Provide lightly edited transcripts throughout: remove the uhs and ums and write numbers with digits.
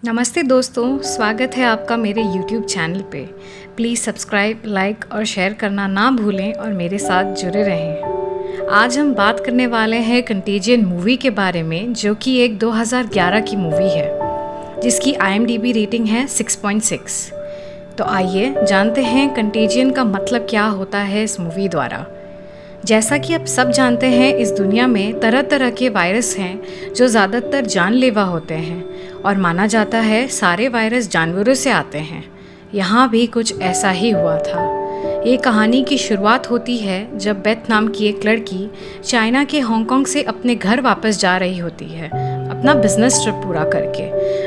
नमस्ते दोस्तों, स्वागत है आपका मेरे YouTube चैनल पे। प्लीज़ सब्सक्राइब, लाइक और शेयर करना ना भूलें और मेरे साथ जुड़े रहें। आज हम बात करने वाले हैं कंटेजियन मूवी के बारे में, जो कि एक 2011 की मूवी है जिसकी IMDb रेटिंग है 6.6। तो आइए जानते हैं कंटेजियन का मतलब क्या होता है इस मूवी द्वारा। जैसा कि आप सब जानते हैं, इस दुनिया में तरह तरह के वायरस हैं जो ज़्यादातर जानलेवा होते हैं और माना जाता है सारे वायरस जानवरों से आते हैं। यहाँ भी कुछ ऐसा ही हुआ था। ये कहानी की शुरुआत होती है जब बेथ नाम की एक लड़की चाइना के हांगकांग से अपने घर वापस जा रही होती है, अपना बिजनेस ट्रिप पूरा करके।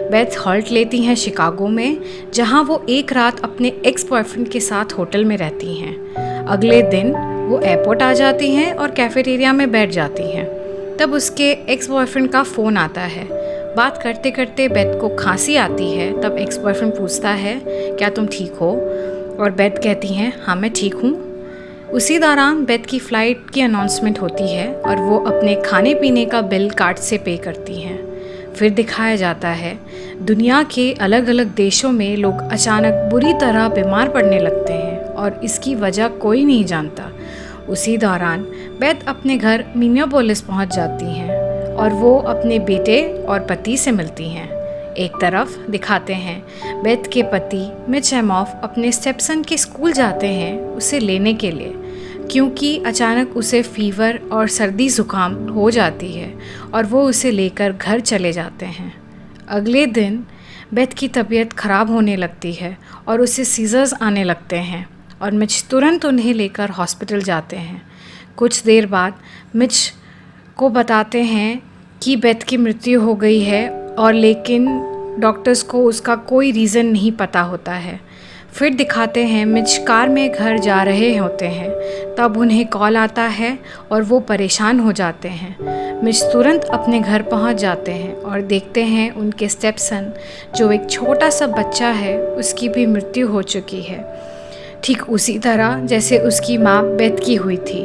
बेथ हॉल्ट लेती हैं शिकागो में, जहाँ वो एक रात अपने एक्स बॉयफ्रेंड के साथ होटल में रहती हैं। अगले दिन वो एयरपोर्ट आ जाती हैं और कैफेटेरिया में बैठ जाती हैं। तब उसके एक्स बॉयफ्रेंड का फ़ोन आता है। बात करते करते बेथ को खांसी आती है। तब एक्स बॉयफ्रेंड पूछता है, क्या तुम ठीक हो? और बेथ कहती हैं, हाँ मैं ठीक हूँ। उसी दौरान बेथ की फ़्लाइट की अनाउंसमेंट होती है और वो अपने खाने पीने का बिल कार्ड से पे करती हैं। फिर दिखाया जाता है दुनिया के अलग अलग देशों में लोग अचानक बुरी तरह बीमार पड़ने लगते हैं और इसकी वजह कोई नहीं जानता। उसी दौरान बेथ अपने घर मिनियापोलिस पहुंच जाती हैं और वो अपने बेटे और पति से मिलती हैं। एक तरफ दिखाते हैं बेथ के पति मिच एमॉफ अपने स्टेपसन के स्कूल जाते हैं उसे लेने के लिए, क्योंकि अचानक उसे फीवर और सर्दी ज़ुकाम हो जाती है और वो उसे लेकर घर चले जाते हैं। अगले दिन बेथ की तबीयत ख़राब होने लगती है और उसे सीजर्स आने लगते हैं और मिच तुरंत उन्हें लेकर हॉस्पिटल जाते हैं। कुछ देर बाद मिच को बताते हैं कि बेथ की मृत्यु हो गई है, और लेकिन डॉक्टर्स को उसका कोई रीज़न नहीं पता होता है। फिर दिखाते हैं मिच कार में घर जा रहे होते हैं। तब उन्हें कॉल आता है और वो परेशान हो जाते हैं। मिच तुरंत अपने घर पहुंच जाते हैं और देखते हैं उनके स्टेपसन, जो एक छोटा सा बच्चा है, उसकी भी मृत्यु हो चुकी है, ठीक उसी तरह जैसे उसकी माँ बेथ की हुई थी।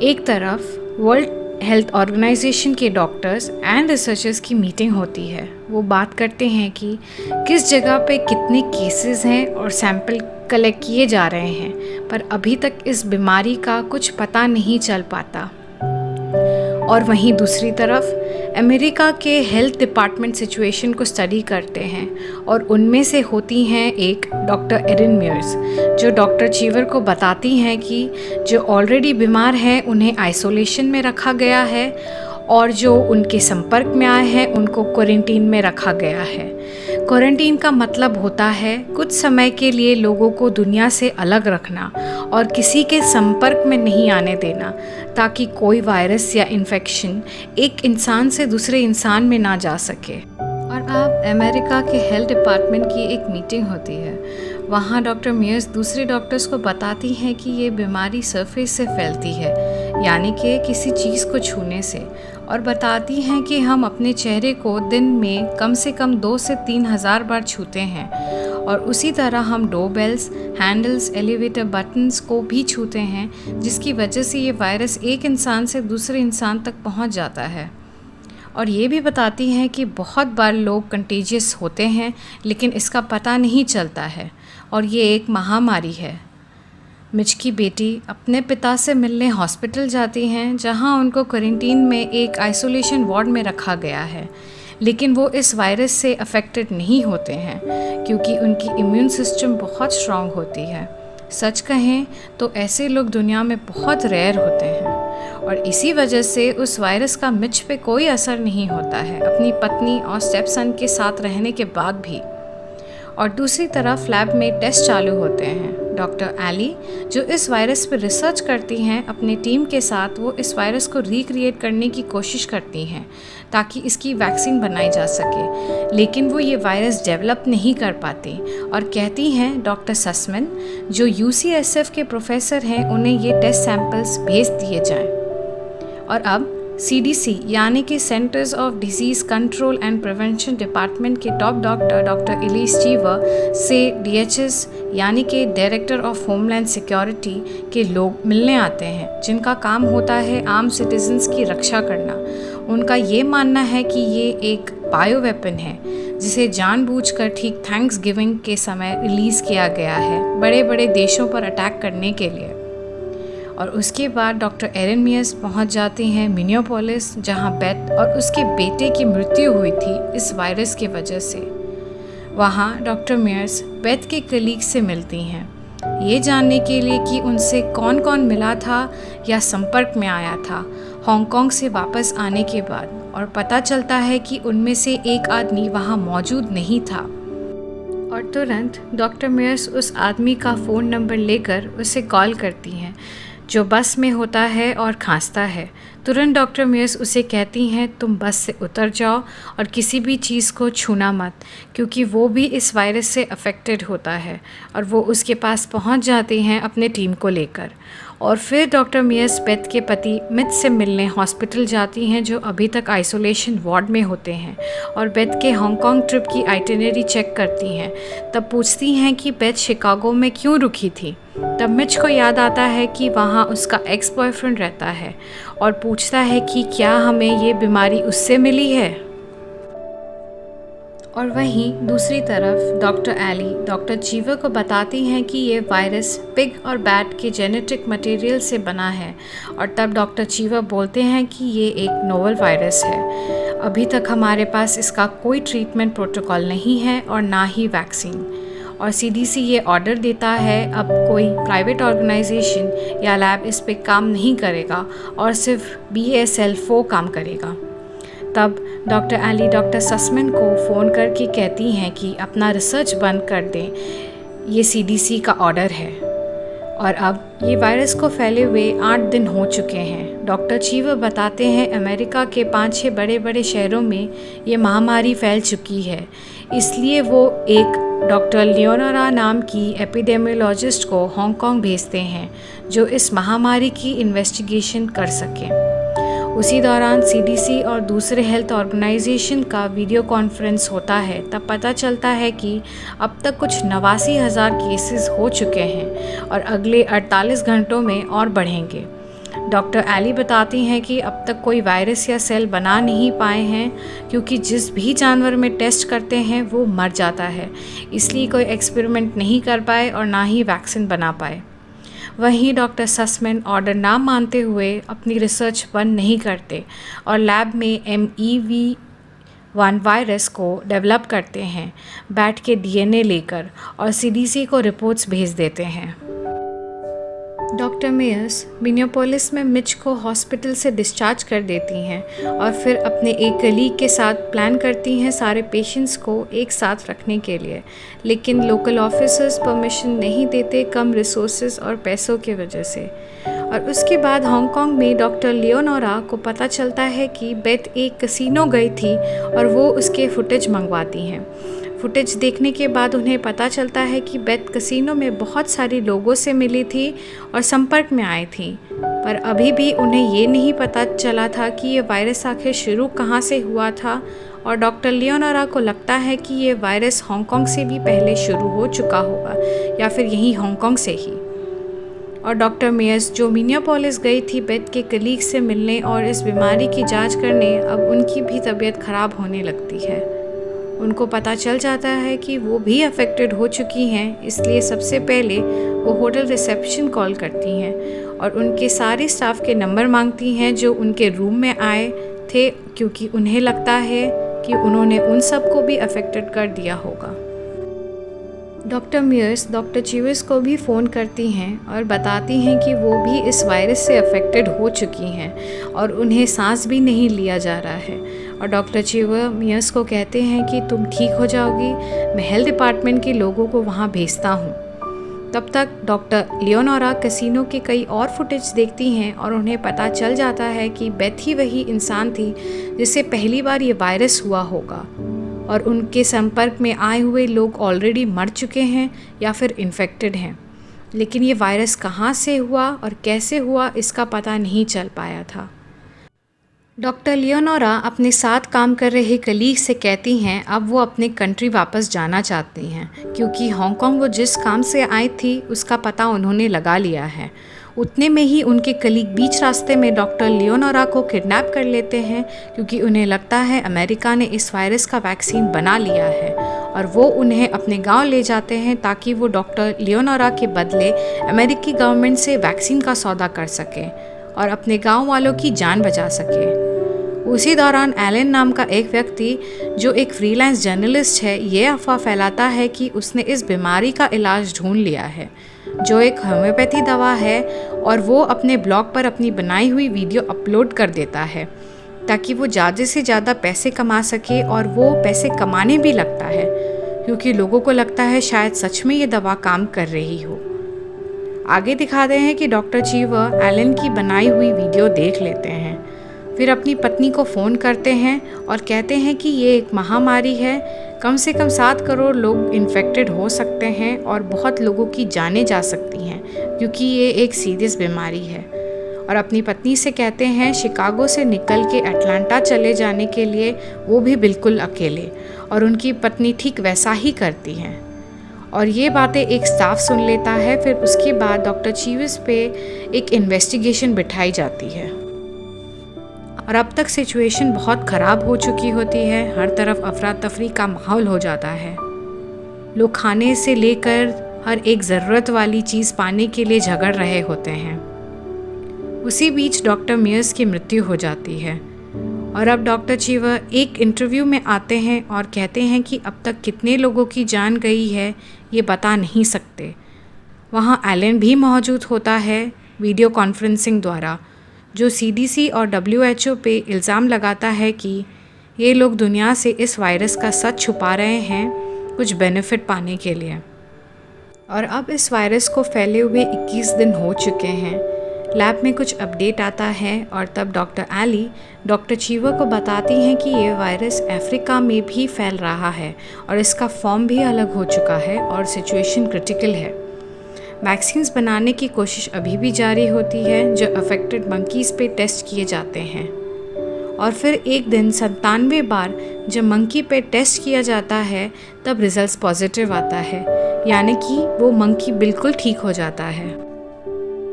एक तरफ वर्ल्ड हेल्थ ऑर्गेनाइजेशन के डॉक्टर्स एंड रिसर्चर्स की मीटिंग होती है। वो बात करते हैं कि किस जगह पे कितने केसेस हैं और सैंपल कलेक्ट किए जा रहे हैं, पर अभी तक इस बीमारी का कुछ पता नहीं चल पाता। और वहीं दूसरी तरफ अमेरिका के हेल्थ डिपार्टमेंट सिचुएशन को स्टडी करते हैं और उनमें से होती हैं एक डॉक्टर एरिन मेयर्स, जो डॉक्टर चीवर को बताती हैं कि जो ऑलरेडी बीमार हैं उन्हें आइसोलेशन में रखा गया है और जो उनके संपर्क में आए हैं उनको क्वारंटीन में रखा गया है। क्वारंटीन का मतलब होता है कुछ समय के लिए लोगों को दुनिया से अलग रखना और किसी के संपर्क में नहीं आने देना, ताकि कोई वायरस या इन्फेक्शन एक इंसान से दूसरे इंसान में ना जा सके। और अब अमेरिका के हेल्थ डिपार्टमेंट की एक मीटिंग होती है। वहाँ डॉक्टर मेयर्स दूसरे डॉक्टर्स को बताती हैं कि ये बीमारी सरफेस से फैलती है, यानी कि किसी चीज़ को छूने से, और बताती हैं कि हम अपने चेहरे को दिन में कम से कम 2 से 3 हज़ार बार छूते हैं, और उसी तरह हम डोरबेल्स, हैंडल्स, एलिवेटर बटन्स को भी छूते हैं, जिसकी वजह से ये वायरस एक इंसान से दूसरे इंसान तक पहुंच जाता है। और ये भी बताती हैं कि बहुत बार लोग कंटेजियस होते हैं लेकिन इसका पता नहीं चलता है और ये एक महामारी है। मिच की बेटी अपने पिता से मिलने हॉस्पिटल जाती हैं, जहां उनको क्वारंटीन में एक आइसोलेशन वार्ड में रखा गया है, लेकिन वो इस वायरस से अफेक्टेड नहीं होते हैं क्योंकि उनकी इम्यून सिस्टम बहुत स्ट्रांग होती है। सच कहें तो ऐसे लोग दुनिया में बहुत रेयर होते हैं और इसी वजह से उस वायरस का मिच पे कोई असर नहीं होता है, अपनी पत्नी और स्टेपसन के साथ रहने के बाद भी। और दूसरी तरफ लैब में टेस्ट चालू होते हैं। डॉक्टर एली, जो इस वायरस पर रिसर्च करती हैं, अपनी टीम के साथ वो इस वायरस को रिक्रिएट करने की कोशिश करती हैं ताकि इसकी वैक्सीन बनाई जा सके, लेकिन वो ये वायरस डेवलप नहीं कर पाती और कहती हैं डॉक्टर ससमैन, जो UCSF के प्रोफेसर हैं, उन्हें ये टेस्ट सैंपल्स भेज दिए जाएं। और अब CDC यानी कि centres of disease control and prevention department के टॉप डॉक्टर एलिस चीवर से DHS यानी कि डायरेक्टर ऑफ होमलैंड सिक्योरिटी के लोग मिलने आते हैं, जिनका काम होता है आम सिटीजन्स की रक्षा करना। उनका ये मानना है कि ये एक बायो वेपन है जिसे जानबूझकर ठीक थैंक्सगिविंग के समय रिलीज़ किया गया है बड़े बड़े देशों पर अटैक करने के लिए। और उसके बाद डॉक्टर एरन मियर्स पहुंच जाती हैं मिनियोपोलिस, जहां बेथ और उसके बेटे की मृत्यु हुई थी इस वायरस की वजह से। वहां डॉक्टर मियर्स बेथ के कलीग से मिलती हैं, ये जानने के लिए कि उनसे कौन कौन मिला था या संपर्क में आया था हांगकांग से वापस आने के बाद, और पता चलता है कि उनमें से एक आदमी वहां मौजूद नहीं था। और तुरंत डॉक्टर मियर्स उस आदमी का फ़ोन नंबर लेकर उसे कॉल करती हैं जो बस में होता है और खांसता है। तुरंत डॉक्टर मियर्स उसे कहती हैं तुम बस से उतर जाओ और किसी भी चीज़ को छूना मत, क्योंकि वो भी इस वायरस से अफेक्टेड होता है। और वो उसके पास पहुंच जाती हैं अपने टीम को लेकर। और फिर डॉक्टर मियर्स बेथ के पति मिथ से मिलने हॉस्पिटल जाती हैं, जो अभी तक आइसोलेशन वार्ड में होते हैं, और बेथ के हांगकांग ट्रिप की आइटिनरी चेक करती हैं। तब पूछती हैं कि बेथ शिकागो में क्यों रुकी थी। तब मिच को याद आता है कि वहाँ उसका एक्स बॉयफ्रेंड रहता है और पूछता है कि क्या हमें ये बीमारी उससे मिली है। और वहीं दूसरी तरफ डॉक्टर एली डॉक्टर चीवर को बताती हैं कि ये वायरस पिग और बैट के जेनेटिक मटेरियल से बना है। और तब डॉक्टर चीवर बोलते हैं कि ये एक नोवेल वायरस है, अभी तक हमारे पास इसका कोई ट्रीटमेंट प्रोटोकॉल नहीं है और ना ही वैक्सीन। और सीडीसी ये ऑर्डर देता है अब कोई प्राइवेट ऑर्गेनाइजेशन या लैब इस पे काम नहीं करेगा और सिर्फ BSL-4 काम करेगा। तब डॉक्टर एली डॉक्टर सस्मैन को फ़ोन करके कहती हैं कि अपना रिसर्च बंद कर दें, ये सीडीसी का ऑर्डर है। और अब ये वायरस को फैले हुए 8 दिन हो चुके हैं। डॉक्टर चीवर बताते हैं अमेरिका के 5-6 बड़े बड़े शहरों में ये महामारी फैल चुकी है, इसलिए वो एक डॉक्टर लियोनोरा नाम की एपिडेमियोलॉजिस्ट को हांगकांग भेजते हैं जो इस महामारी की इन्वेस्टिगेशन कर सकें। उसी दौरान सीडीसी और दूसरे हेल्थ ऑर्गेनाइजेशन का वीडियो कॉन्फ्रेंस होता है। तब पता चलता है कि अब तक कुछ 89,000 केसेस हो चुके हैं और अगले 48 घंटों में और बढ़ेंगे। डॉक्टर एली बताती हैं कि अब तक कोई वायरस या सेल बना नहीं पाए हैं, क्योंकि जिस भी जानवर में टेस्ट करते हैं वो मर जाता है, इसलिए कोई एक्सपेरिमेंट नहीं कर पाए और ना ही वैक्सीन बना पाए। वहीं डॉक्टर सस्मैन ऑर्डर ना मानते हुए अपनी रिसर्च बंद नहीं करते और लैब में MEV-1 वायरस को डेवलप करते हैं बैट के DNA लेकर, और सीडीसी को रिपोर्ट्स भेज देते हैं। डॉक्टर मेयर्स मिनियोपोलिस में मिच को हॉस्पिटल से डिस्चार्ज कर देती हैं और फिर अपने एक कलीग के साथ प्लान करती हैं सारे पेशेंट्स को एक साथ रखने के लिए, लेकिन लोकल ऑफिसर्स परमिशन नहीं देते कम रिसोर्सेज और पैसों की वजह से। और उसके बाद हांगकांग में डॉक्टर लियोनोरा को पता चलता है कि बेथ एक कैसीनो गई थी और वो उसके फुटेज मंगवाती हैं। फुटेज देखने के बाद उन्हें पता चलता है कि बेथ कैसीनो में बहुत सारे लोगों से मिली थी और संपर्क में आई थी, पर अभी भी उन्हें ये नहीं पता चला था कि ये वायरस आखिर शुरू कहाँ से हुआ था। और डॉक्टर लियोनोरा को लगता है कि ये वायरस हांगकांग से भी पहले शुरू हो चुका होगा या फिर यहीं हांगकांग से ही। और डॉक्टर मेयर्स जो मिनियोपोलिस गई थी बेथ के कलीग से मिलने और इस बीमारी की जांच करने, अब उनकी भी तबीयत ख़राब होने लगती है। उनको पता चल जाता है कि वो भी अफेक्टेड हो चुकी हैं, इसलिए सबसे पहले वो होटल रिसेप्शन कॉल करती हैं और उनके सारे स्टाफ के नंबर मांगती हैं जो उनके रूम में आए थे, क्योंकि उन्हें लगता है कि उन्होंने उन सबको भी अफेक्टेड कर दिया होगा। डॉक्टर मियर्स डॉक्टर चीवर्स को भी फ़ोन करती हैं और बताती हैं कि वो भी इस वायरस से अफेक्टेड हो चुकी हैं और उन्हें सांस भी नहीं लिया जा रहा है। और डॉक्टर चीवर मियर्स को कहते हैं कि तुम ठीक हो जाओगी, मैं हेल्थ डिपार्टमेंट के लोगों को वहाँ भेजता हूँ। तब तक डॉक्टर लियोनोरा कैसीनो के कई और फुटेज देखती हैं और उन्हें पता चल जाता है कि बेथ ही वही इंसान थी जिससे पहली बार ये वायरस हुआ होगा, और उनके संपर्क में आए हुए लोग ऑलरेडी मर चुके हैं या फिर इन्फेक्टेड हैं। लेकिन ये वायरस कहाँ से हुआ और कैसे हुआ इसका पता नहीं चल पाया था। डॉक्टर लियोनोरा अपने साथ काम कर रहे कलीग से कहती हैं अब वो अपने कंट्री वापस जाना चाहती हैं, क्योंकि हांगकांग वो जिस काम से आई थी उसका पता उन्होंने लगा लिया है। उतने में ही उनके कलीग बीच रास्ते में डॉक्टर लियोनोरा को किडनैप कर लेते हैं, क्योंकि उन्हें लगता है अमेरिका ने इस वायरस का वैक्सीन बना लिया है, और वो उन्हें अपने गांव ले जाते हैं ताकि वो डॉक्टर लियोनोरा के बदले अमेरिकी गवर्नमेंट से वैक्सीन का सौदा कर सकें और अपने गांव वालों की जान बचा सकें। उसी दौरान एलन नाम का एक व्यक्ति, जो एक फ्रीलांस जर्नलिस्ट है, ये अफवाह फैलाता है कि उसने इस बीमारी का इलाज ढूंढ लिया है, जो एक होम्योपैथी दवा है, और वो अपने ब्लॉग पर अपनी बनाई हुई वीडियो अपलोड कर देता है ताकि वो ज़्यादा से ज़्यादा पैसे कमा सके, और वो पैसे कमाने भी लगता है क्योंकि लोगों को लगता है शायद सच में ये दवा काम कर रही हो। आगे दिखाते हैं कि डॉक्टर चीवर एलन की बनाई हुई वीडियो देख लेते हैं, फिर अपनी पत्नी को फ़ोन करते हैं और कहते हैं कि ये एक महामारी है, कम से कम 7 करोड़ लोग इन्फेक्टेड हो सकते हैं और बहुत लोगों की जानें जा सकती हैं क्योंकि ये एक सीरियस बीमारी है। और अपनी पत्नी से कहते हैं शिकागो से निकल के अटलांटा चले जाने के लिए, वो भी बिल्कुल अकेले, और उनकी पत्नी ठीक वैसा ही करती हैं। और ये बातें एक स्टाफ सुन लेता है। फिर उसके बाद डॉक्टर चीविस पे एक इन्वेस्टिगेशन बिठाई जाती है, और अब तक सिचुएशन बहुत ख़राब हो चुकी होती है। हर तरफ अफरा तफरी का माहौल हो जाता है। लोग खाने से लेकर हर एक ज़रूरत वाली चीज़ पाने के लिए झगड़ रहे होते हैं। उसी बीच डॉक्टर मियर्स की मृत्यु हो जाती है, और अब डॉक्टर चीवर एक इंटरव्यू में आते हैं और कहते हैं कि अब तक कितने लोगों की जान गई है ये बता नहीं सकते। वहाँ एलन भी मौजूद होता है वीडियो कॉन्फ्रेंसिंग द्वारा, जो CDC और WHO पे इल्ज़ाम लगाता है कि ये लोग दुनिया से इस वायरस का सच छुपा रहे हैं कुछ बेनिफिट पाने के लिए। और अब इस वायरस को फैले हुए 21 दिन हो चुके हैं। लैब में कुछ अपडेट आता है, और तब डॉक्टर एली डॉक्टर चीवर को बताती हैं कि ये वायरस अफ्रीका में भी फैल रहा है और इसका फॉर्म भी अलग हो चुका है और सिचुएशन क्रिटिकल है। वैक्सीन्स बनाने की कोशिश अभी भी जारी होती है, जो अफेक्टेड मंकीज़ पे टेस्ट किए जाते हैं। और फिर एक दिन 97 बार जब मंकी पे टेस्ट किया जाता है तब रिजल्ट्स पॉजिटिव आता है, यानी कि वो मंकी बिल्कुल ठीक हो जाता है।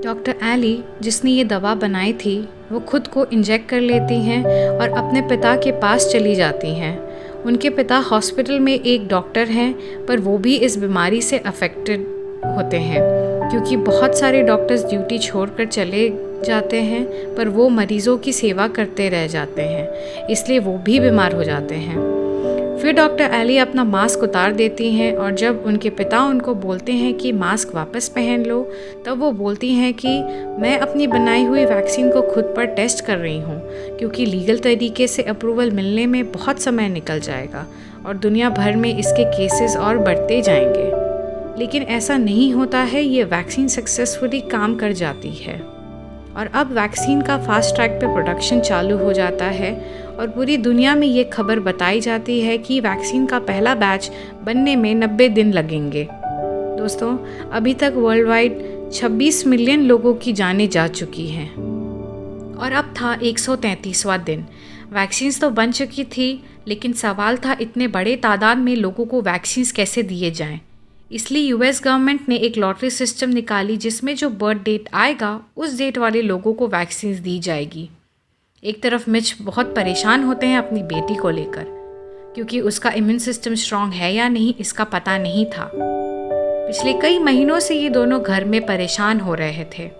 डॉक्टर एली, जिसने ये दवा बनाई थी, वो खुद को इंजेक्ट कर लेती हैं और अपने पिता के पास चली जाती हैं। उनके पिता हॉस्पिटल में एक डॉक्टर हैं, पर वो भी इस बीमारी से अफेक्टेड होते हैं क्योंकि बहुत सारे डॉक्टर्स ड्यूटी छोड़कर चले जाते हैं, पर वो मरीज़ों की सेवा करते रह जाते हैं, इसलिए वो भी बीमार हो जाते हैं। फिर डॉक्टर एली अपना मास्क उतार देती हैं, और जब उनके पिता उनको बोलते हैं कि मास्क वापस पहन लो, तब वो बोलती हैं कि मैं अपनी बनाई हुई वैक्सीन को खुद पर टेस्ट कर रही हूँ क्योंकि लीगल तरीके से अप्रूवल मिलने में बहुत समय निकल जाएगा और दुनिया भर में इसके केसेस और बढ़ते जाएंगे। लेकिन ऐसा नहीं होता है, ये वैक्सीन सक्सेसफुली काम कर जाती है, और अब वैक्सीन का फास्ट ट्रैक पे प्रोडक्शन चालू हो जाता है, और पूरी दुनिया में ये खबर बताई जाती है कि वैक्सीन का पहला बैच बनने में 90 दिन लगेंगे। दोस्तों, अभी तक वर्ल्ड वाइड 26 मिलियन लोगों की जानें जा चुकी हैं, और अब था 133वां दिन। वैक्सीन्स तो बन चुकी थी, लेकिन सवाल था इतने बड़े तादाद में लोगों को वैक्सीन्स कैसे दिए जाएं। इसलिए यूएस गवर्नमेंट ने एक लॉटरी सिस्टम निकाली जिसमें जो बर्थ डेट आएगा उस डेट वाले लोगों को वैक्सीन्स दी जाएगी। एक तरफ मिच बहुत परेशान होते हैं अपनी बेटी को लेकर, क्योंकि उसका इम्यून सिस्टम स्ट्रांग है या नहीं इसका पता नहीं था। पिछले कई महीनों से ये दोनों घर में परेशान हो रहे थे।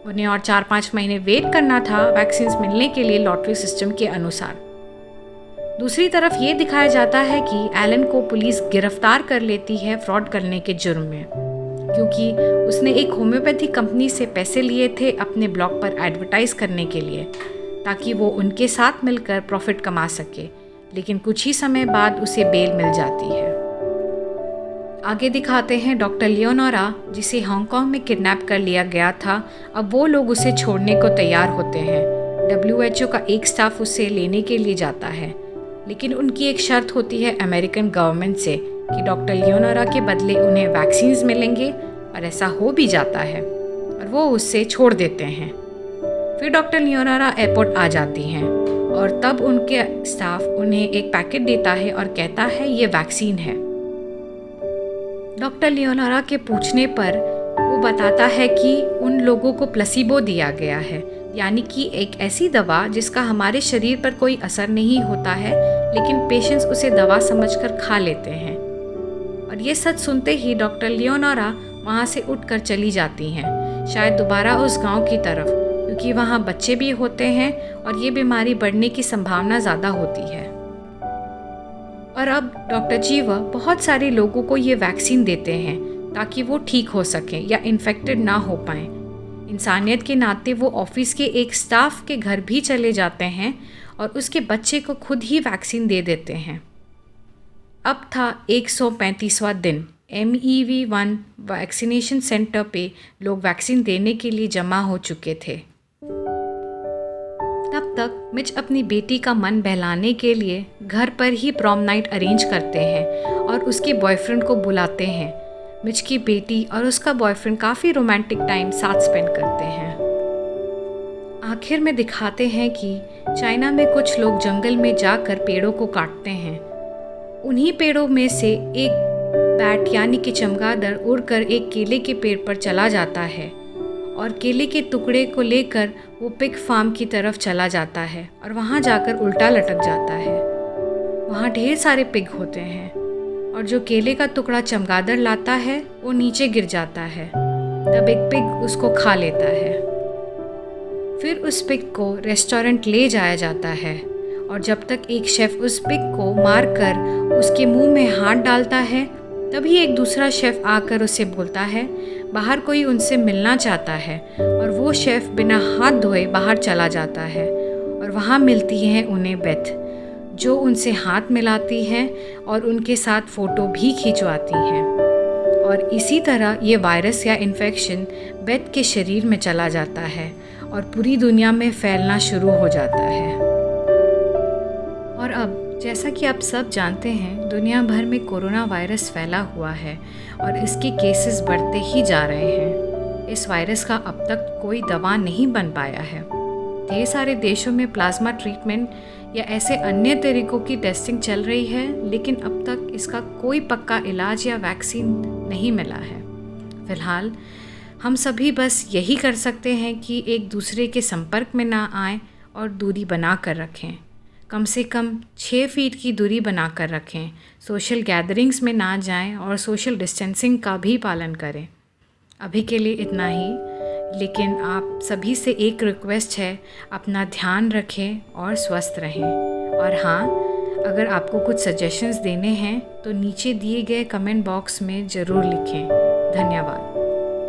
उन्हें और 4-5 महीने वेट करना था वैक्सीन्स मिलने के लिए लॉटरी सिस्टम के अनुसार। दूसरी तरफ ये दिखाया जाता है कि एलन को पुलिस गिरफ्तार कर लेती है फ्रॉड करने के जुर्म में, क्योंकि उसने एक होम्योपैथी कंपनी से पैसे लिए थे अपने ब्लॉग पर एडवर्टाइज करने के लिए, ताकि वो उनके साथ मिलकर प्रॉफिट कमा सके। लेकिन कुछ ही समय बाद उसे बेल मिल जाती है। आगे दिखाते हैं डॉक्टर लियोनोरा, जिसे हांगकांग में किडनैप कर लिया गया था। अब वो लोग उसे छोड़ने को तैयार होते हैं। WHO का एक स्टाफ उसे लेने के लिए जाता है, लेकिन उनकी एक शर्त होती है अमेरिकन गवर्नमेंट से कि डॉक्टर लियोनोरा के बदले उन्हें वैक्सीन्स मिलेंगे, और ऐसा हो भी जाता है और वो उससे छोड़ देते हैं। फिर डॉक्टर लियोनोरा एयरपोर्ट आ जाती हैं, और तब उनके स्टाफ उन्हें एक पैकेट देता है और कहता है ये वैक्सीन है। डॉक्टर लियोनोरा के पूछने पर वो बताता है कि उन लोगों को प्लेसिबो दिया गया है, यानी कि एक ऐसी दवा जिसका हमारे शरीर पर कोई असर नहीं होता है, लेकिन पेशेंट्स उसे दवा समझकर खा लेते हैं। और ये सच सुनते ही डॉक्टर लियोनोरा वहाँ से उठकर चली जाती हैं, शायद दोबारा उस गांव की तरफ, क्योंकि वहाँ बच्चे भी होते हैं और ये बीमारी बढ़ने की संभावना ज़्यादा होती है। और अब डॉक्टर जीवा बहुत सारे लोगों को ये वैक्सीन देते हैं ताकि वो ठीक हो सकें या इन्फेक्टेड ना हो पाएँ। इंसानियत के नाते वो ऑफिस के एक स्टाफ के घर भी चले जाते हैं और उसके बच्चे को खुद ही वैक्सीन दे देते हैं। अब था 135वां दिन। MEV1 वैक्सीनेशन सेंटर पे लोग वैक्सीन देने के लिए जमा हो चुके थे। तब तक मिच अपनी बेटी का मन बहलाने के लिए घर पर ही प्रॉम नाइट अरेंज करते हैं और उसके बॉयफ्रेंड को बुलाते हैं। मिच की बेटी और उसका बॉयफ्रेंड काफ़ी रोमांटिक टाइम साथ स्पेंड करते हैं। आखिर में दिखाते हैं कि चाइना में कुछ लोग जंगल में जाकर पेड़ों को काटते हैं। उन्हीं पेड़ों में से एक बैट यानी कि चमगादड़ उड़कर एक केले के पेड़ पर चला जाता है और केले के टुकड़े को लेकर वो पिग फार्म की तरफ चला जाता है और वहाँ जाकर उल्टा लटक जाता है। वहाँ ढेर सारे पिग होते हैं और जो केले का टुकड़ा चमगादड़ लाता है वो नीचे गिर जाता है। तब एक पिग उसको खा लेता है। फिर उस पिग को रेस्टोरेंट ले जाया जाता है और जब तक एक शेफ़ उस पिग को मारकर उसके मुंह में हाथ डालता है, तभी एक दूसरा शेफ़ आकर उसे बोलता है बाहर कोई उनसे मिलना चाहता है, और वो शेफ़ बिना हाथ धोए बाहर चला जाता है। और वहाँ मिलती हैं उन्हें बेथ, जो उनसे हाथ मिलाती हैं और उनके साथ फ़ोटो भी खिंचवाती हैं। और इसी तरह ये वायरस या इन्फेक्शन बेथ के शरीर में चला जाता है और पूरी दुनिया में फैलना शुरू हो जाता है। और अब जैसा कि आप सब जानते हैं, दुनिया भर में कोरोना वायरस फैला हुआ है और इसके केसेस बढ़ते ही जा रहे हैं। इस वायरस का अब तक कोई दवा नहीं बन पाया है। ढेर सारे देशों में प्लाज्मा ट्रीटमेंट या ऐसे अन्य तरीक़ों की टेस्टिंग चल रही है, लेकिन अब तक इसका कोई पक्का इलाज या वैक्सीन नहीं मिला है। फ़िलहाल हम सभी बस यही कर सकते हैं कि एक दूसरे के संपर्क में ना आएं और दूरी बना कर रखें। कम से कम 6 फीट की दूरी बना कर रखें, सोशल गैदरिंग्स में ना जाएं और सोशल डिस्टेंसिंग का भी पालन करें। अभी के लिए इतना ही, लेकिन आप सभी से एक रिक्वेस्ट है, अपना ध्यान रखें और स्वस्थ रहें। और हाँ, अगर आपको कुछ सजेशंस देने हैं तो नीचे दिए गए कमेंट बॉक्स में ज़रूर लिखें। धन्यवाद।